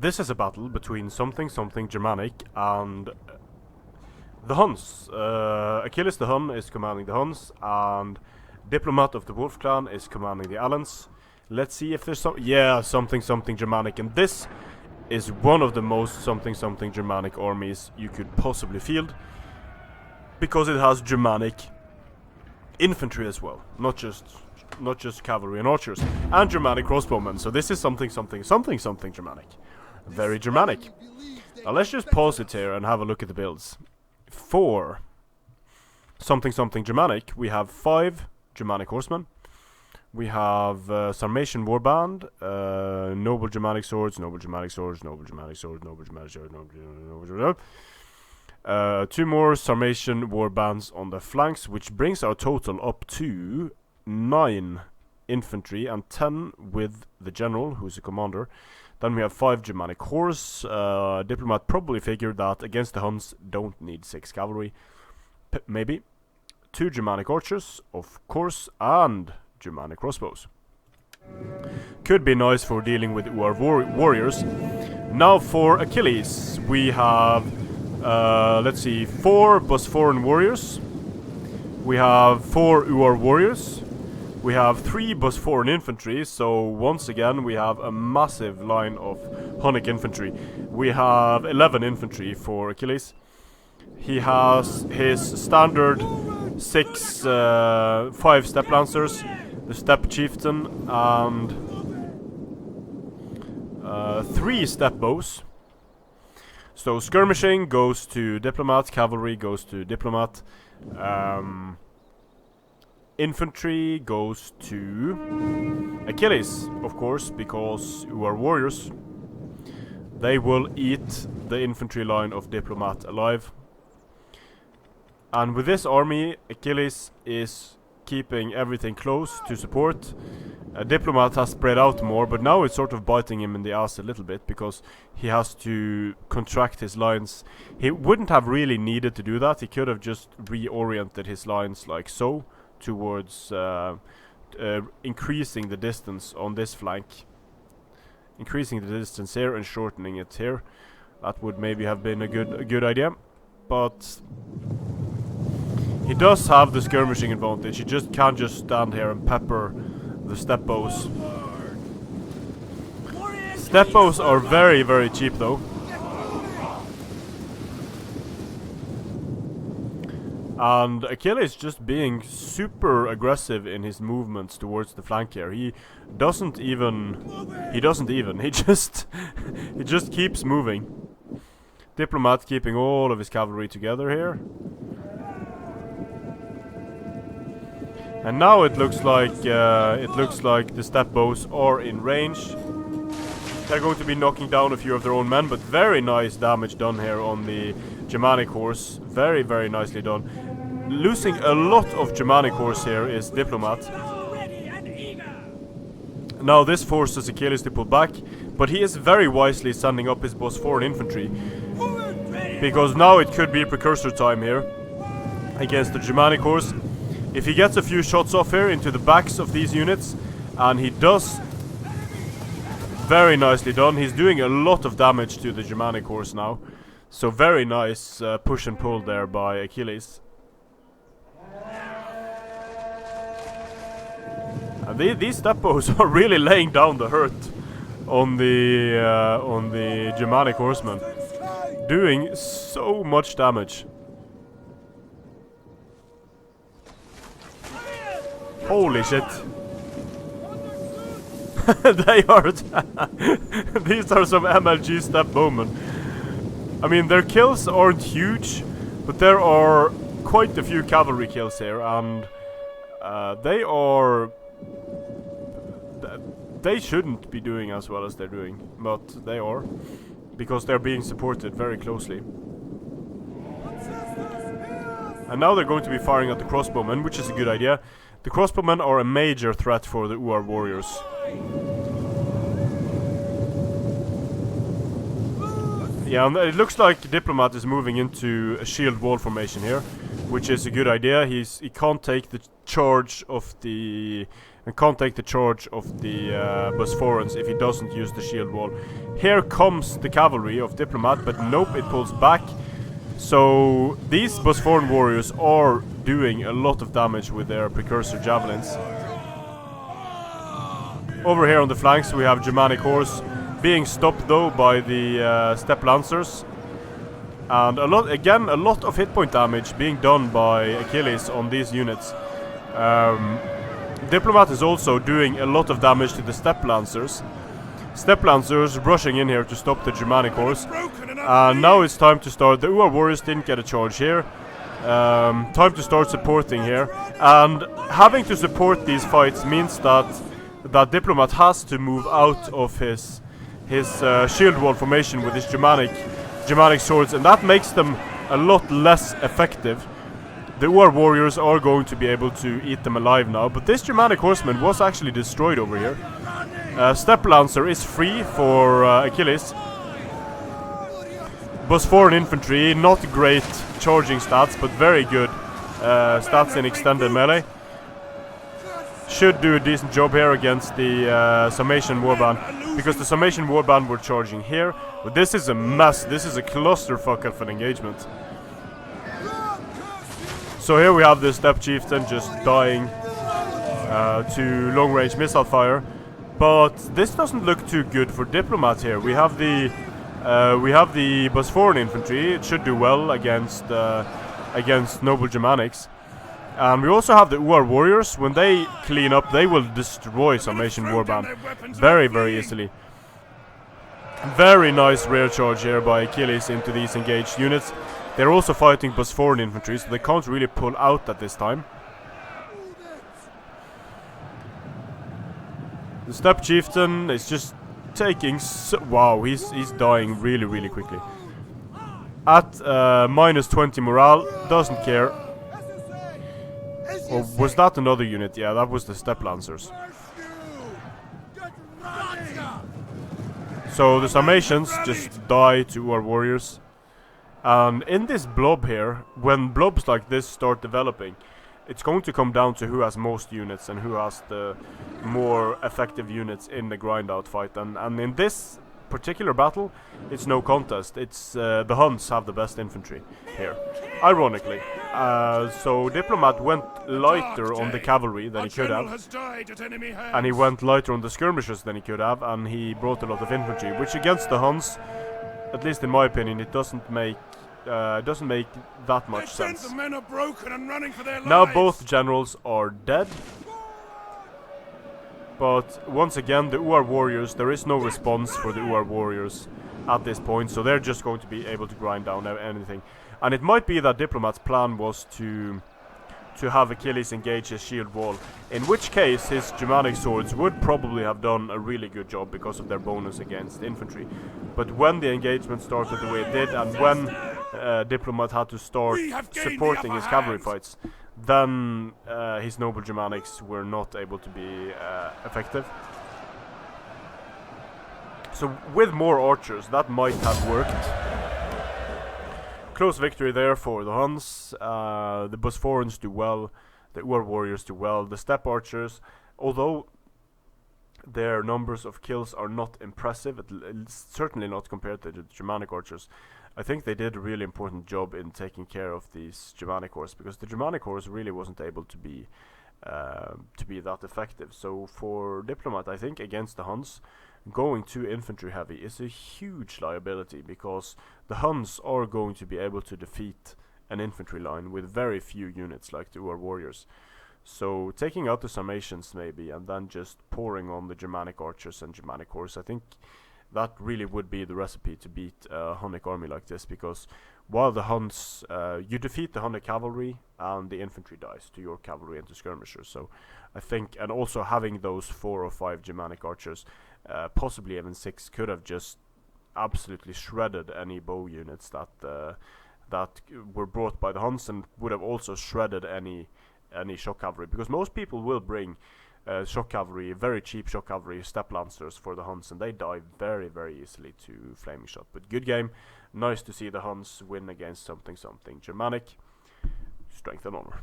This is a battle between something Germanic and the Huns. Achilles the Hun is commanding the Huns, and Diplomatt of the Wolf Clan is commanding the Alans. Let's see if there's something Germanic, and this is one of the most something Germanic armies you could possibly field, because it has Germanic infantry as well, not just cavalry and archers, and Germanic crossbowmen. So this is something Germanic, very Germanic. Now let's just pause it here and have a look at the builds. For something Germanic, we have 5 Germanic horsemen. We have Sarmatian warband, noble Germanic swords, noble Germanic swords, noble Germanic swords, noble Germanic swords, noble Germanic swords. 2 more Sarmatian warbands on the flanks, which brings our total up to 9 infantry and 10 with the general, who's a commander. Then we have 5 Germanic horse. Diplomat probably figured that against the Huns don't need 6 cavalry. Maybe. 2 Germanic archers, of course, and Germanic crossbows. Could be nice for dealing with our warriors. Now for Achilles, we have, let's see, 4 Bosphorian warriors. We have 4 Uar warriors. We have 3 Bosphorian infantry, so once again we have a massive line of Hunnic infantry. We have 11 infantry for Achilles. He has his standard 5 step lancers, the steppe chieftain, and 3 step bows. So skirmishing goes to Diplomat, cavalry goes to Diplomat, infantry goes to Achilles, of course, because who are warriors. They will eat the infantry line of Diplomat alive. And with this army, Achilles is keeping everything close to support. Diplomat has spread out more, but now it's sort of biting him in the ass a little bit, because he has to contract his lines. He wouldn't have really needed to do that. He could have just reoriented his lines like so, towards increasing the distance on this flank. Increasing the distance here and shortening it here. That would maybe have been a good idea. But he does have the skirmishing advantage. He just can't just stand here and pepper the step bows. Step bows are very, very cheap though. And Achilles just being super aggressive in his movements towards the flank here. He just keeps moving. Diplomat keeping all of his cavalry together here. And now it looks like the step bows are in range. They're going to be knocking down a few of their own men, but very nice damage done here on the Germanic horse. Very, very nicely done. Losing a lot of Germanic horse here is Diplomat. Now this forces Achilles to pull back, but he is very wisely sending up his Bosphorian infantry, because now it could be precursor time here against the Germanic horse. If he gets a few shots off here into the backs of these units, and he does, very nicely done. He's doing a lot of damage to the Germanic horse now. So very nice push and pull there by Achilles. And these step bows are really laying down the hurt on the Germanic horsemen, doing so much damage. Holy shit. They are these are some MLG step bowmen. I mean, their kills aren't huge, but there are quite a few cavalry kills here, and they shouldn't be doing as well as they're doing, but they are, because they're being supported very closely. And now they're going to be firing at the crossbowmen, which is a good idea. The crossbowmen are a major threat for the Uar warriors. Yeah, and it looks like Diplomat is moving into a shield wall formation here, which is a good idea. He can't take the charge of the and can't take the charge of the Bosphorans if he doesn't use the shield wall. Here comes the cavalry of Diplomatt, but nope, it pulls back. So these Bosphoran warriors are doing a lot of damage with their precursor javelins. Over here on the flanks we have Germanic horse being stopped though by the steppe lancers. And a lot of hit point damage being done by Achilles on these units. Diplomatt is also doing a lot of damage to the steppe lancers. Steppe lancers rushing in here to stop the Germanic horse. And now it's time to start. The Uar warriors didn't get a charge here. Time to start supporting here. And having to support these fights means that Diplomatt has to move out of his shield wall formation with his Germanic swords, and that makes them a lot less effective. The Uar warriors are going to be able to eat them alive now, but this Germanic horseman was actually destroyed over here. Steppe Lancer is free for Achilles. Bosphoran infantry, not great charging stats, but very good stats in extended melee. Should do a decent job here against the Summation Warband, because the Summation Warband were charging here, but this is a mess. This is a clusterfuck of an engagement. So here we have the Steppe Chieftain just dying to long-range missile fire, but this doesn't look too good for Diplomatt here. We have the Bosphoran infantry. It should do well against noble Germanics. And we also have the Uar warriors. When they clean up, they will destroy Summation Warband very, very easily. Very nice rear charge here by Achilles into these engaged units. They're also fighting Bosphoran infantry, so they can't really pull out at this time. The Steppe Chieftain is just taking wow, he's dying really, really quickly. At minus 20 morale, doesn't care. Or was that another unit? Yeah, that was the Steppe Lancers. So the Summations just die to our warriors. And in this blob here, when blobs like this start developing, it's going to come down to who has most units and who has the more effective units in the grind out fight. And in this particular battle, it's no contest. It's the Huns have the best infantry here, ironically. So Diplomatt went lighter on the cavalry than he could have, and he went lighter on the skirmishers than he could have, and he brought a lot of infantry, which against the Huns, at least in my opinion, it doesn't make that much sense. The men are broken and running for their lives. Now both generals are dead. But once again, the Uar warriors, there is no response for the Uar warriors at this point, so they're just going to be able to grind down anything. And it might be that Diplomatt's plan was to have Achilles engage his shield wall, in which case his Germanic swords would probably have done a really good job because of their bonus against infantry. But when the engagement started the way it did, and when Diplomatt had to start supporting his cavalry fights, then his noble Germanics were not able to be effective. So with more archers, that might have worked. Close victory there for the Huns. The Bosphorans do well, the Uar warriors do well. The steppe archers, although their numbers of kills are not impressive, it's certainly not compared to the Germanic archers, I think they did a really important job in taking care of these Germanic horse, because the Germanic horse really wasn't able to be that effective. So for Diplomatt, I think against the Huns, going too infantry heavy is a huge liability, because the Huns are going to be able to defeat an infantry line with very few units like the Uar warriors. So taking out the Summations maybe, and then just pouring on the Germanic archers and Germanic horse, I think that really would be the recipe to beat a Hunnic army like this, because while the Huns, you defeat the Hunnic cavalry and the infantry dies to your cavalry and to skirmishers. So I think, and also having those 4 or 5 Germanic archers, possibly even 6, could have just absolutely shredded any bow units that were brought by the Huns, and would have also shredded any shock cavalry, because most people will bring shock cavalry, very cheap shock cavalry, steppe lancers for the Huns, and they die very, very easily to flaming shot. But good game, nice to see the Huns win against something Germanic. Strength and honor.